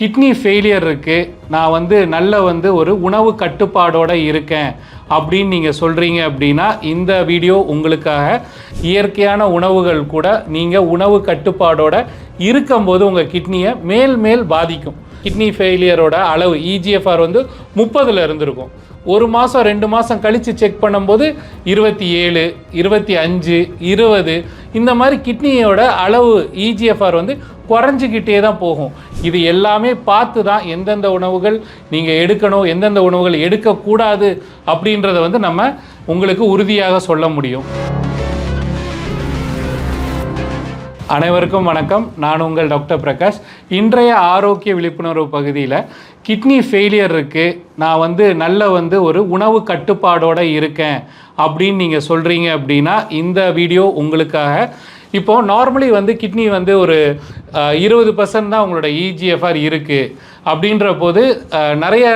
Kidney failure இருக்குது, நான் நல்ல ஒரு உணவு கட்டுப்பாடோடு இருக்கேன் அப்படின்னு நீங்கள் சொல்கிறீங்க அப்படின்னா இந்த வீடியோ உங்களுக்காக. இயற்கையான உணவுகள் கூட நீங்கள் உணவு கட்டுப்பாடோடு இருக்கும்போது உங்கள் கிட்னியை மேல் பாதிக்கும். கிட்னி ஃபெயிலியரோட அளவு EGFR 30 இருந்திருக்கும். ஒரு மாதம் 2 மாதம் கழித்து செக் பண்ணும்போது 27, 25, 20 இந்த மாதிரி கிட்னியோட அளவு EGFR குறைஞ்சிக்கிட்டே தான் போகும். இது எல்லாமே பார்த்து தான் எந்தெந்த உணவுகள் நீங்கள் எடுக்கணும், எந்தெந்த உணவுகள் எடுக்கக்கூடாது அப்படின்றத நம்ம உங்களுக்கு உறுதியாக சொல்ல முடியும். அனைவருக்கும் வணக்கம். நான் உங்கள் டாக்டர் பிரகாஷ். இன்றைய ஆரோக்கிய விழிப்புணர்வு பகுதியில் கிட்னி ஃபெயிலியர் இருக்குது, நான் நல்ல ஒரு உணவு கட்டுப்பாடோடு இருக்கேன் அப்படின்னு நீங்கள் சொல்கிறீங்க அப்படின்னா இந்த வீடியோ உங்களுக்காக. இப்போது நார்மலி கிட்னி ஒரு 20% தான் உங்களோட EGFR இருக்குது அப்படின்ற போது நிறைய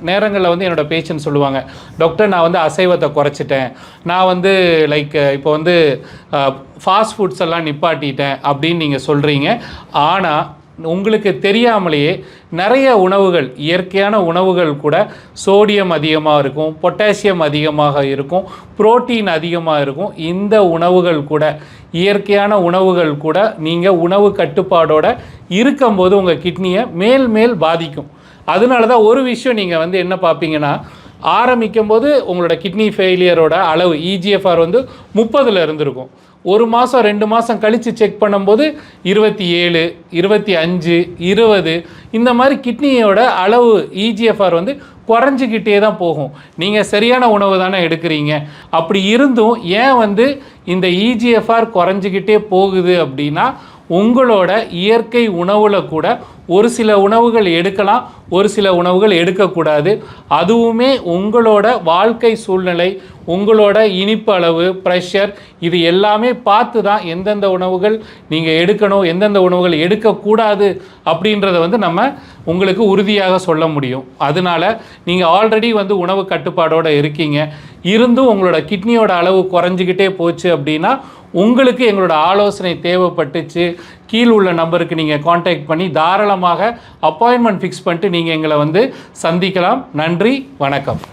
நேரங்களில் என்னோடய பேஷண்ட் சொல்லுவாங்க, டாக்டர் நான் அசைவத்தை குறைச்சிட்டேன், நான் லைக் இப்போ ஃபாஸ்ட் ஃபுட்ஸ் எல்லாம் நிப்பாட்டிட்டேன் அப்படின்னு நீங்கள் சொல்கிறீங்க. ஆனால் உங்களுக்கு தெரியாமலேயே நிறைய உணவுகள், இயற்கையான உணவுகள் கூட சோடியம் அதிகமாக இருக்கும், பொட்டாசியம் அதிகமாக இருக்கும், புரோட்டீன் அதிகமாக இருக்கும். இந்த உணவுகள் கூட, இயற்கையான உணவுகள் கூட நீங்கள் உணவு கட்டுப்பாடோடு இருக்கும்போது உங்கள் கிட்னியை மேல் பாதிக்கும். அதனால தான் ஒரு விஷயம் நீங்கள் என்ன பார்ப்பீங்கன்னா, ஆரம்பிக்கும் போது உங்களோட கிட்னி ஃபெயிலியரோட அளவு EGFR 30 இருந்திருக்கும். ஒரு மாதம் 2 மாதம் கழித்து செக் பண்ணும்போது 27, 25, 20 இந்த மாதிரி கிட்னியோட அளவு EGFR குறைஞ்சிக்கிட்டே தான் போகும். நீங்கள் சரியான உணவு தானே எடுக்கிறீங்க. அப்படி இருந்தும் ஏன் இந்த EGFR குறைஞ்சிக்கிட்டே போகுது அப்படின்னா, உங்களோட இயற்கை உணவில் கூட ஒரு சில உணவுகள் எடுக்கலாம், ஒரு சில உணவுகள் எடுக்கக்கூடாது. அதுவுமே உங்களோட வாழ்க்கை சூழ்நிலை, உங்களோட இனிப்பு அளவு, ப்ரெஷர் இது எல்லாமே பார்த்து தான் எந்தெந்த உணவுகள் நீங்கள் எடுக்கணும், எந்தெந்த உணவுகள் எடுக்கக்கூடாது அப்படின்றத நம்ம உங்களுக்கு உறுதியாக சொல்ல முடியும். அதனால் நீங்கள் ஆல்ரெடி உணவு கட்டுப்பாடோடு இருக்கீங்க, இருந்தும் உங்களோட கிட்னியோட அளவு குறைஞ்சிக்கிட்டே போச்சு அப்படின்னா உங்களுக்கு எங்களோட ஆலோசனை தேவைப்பட்டுச்சு, கீழ் உள்ள நம்பருக்கு நீங்கள் காண்டாக்ட் பண்ணி தாராளமாக அப்பாயின்மெண்ட் ஃபிக்ஸ் பண்ணிட்டு நீங்கள் எங்களை சந்திக்கலாம். நன்றி, வணக்கம்.